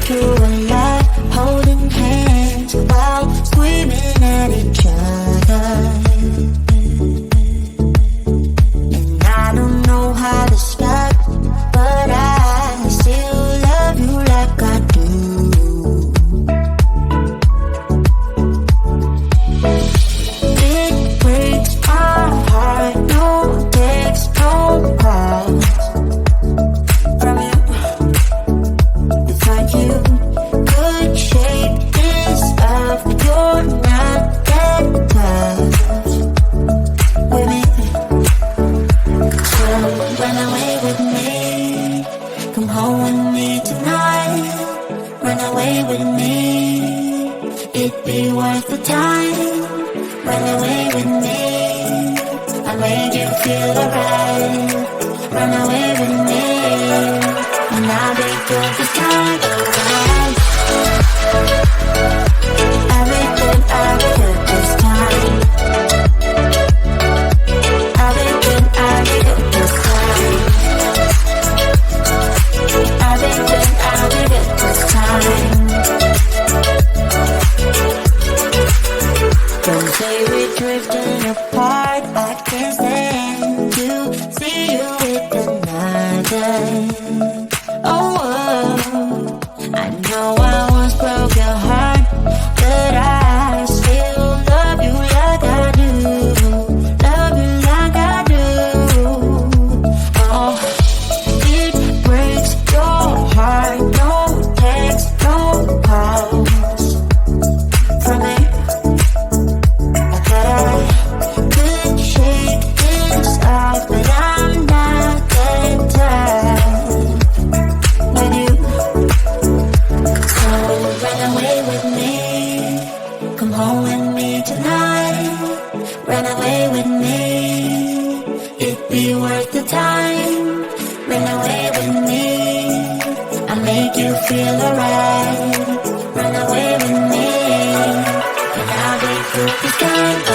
through a lot, holding hands while screaming at each other. And I don't know how to stop, but I still love you like I do. It breaks my heart, no text, no calls from you. It's like you could shake this off, you're not that tough with me. So run away with me, come home with me tonight. Run away with me, it'd be worth the time. Run away with me, I'll make you feel alright. Run away with me, and I'll be good this time around. I'll be good this time. I'll be good this time. I'll be good this time. Don't say we're drifting apart, I can't stand to see you with another. Oh, I know I once broke your heart, but I still love you like I do. Love you like I do. Oh, it breaks your heart, no text, no calls from me. Could shake this off, but I'm not that tired with you. So run away with me, come home with me tonight. Run away with me, it'd be worth the time. Run away with me, I'll make you feel alright. Run away with me, and I'll be through the sky.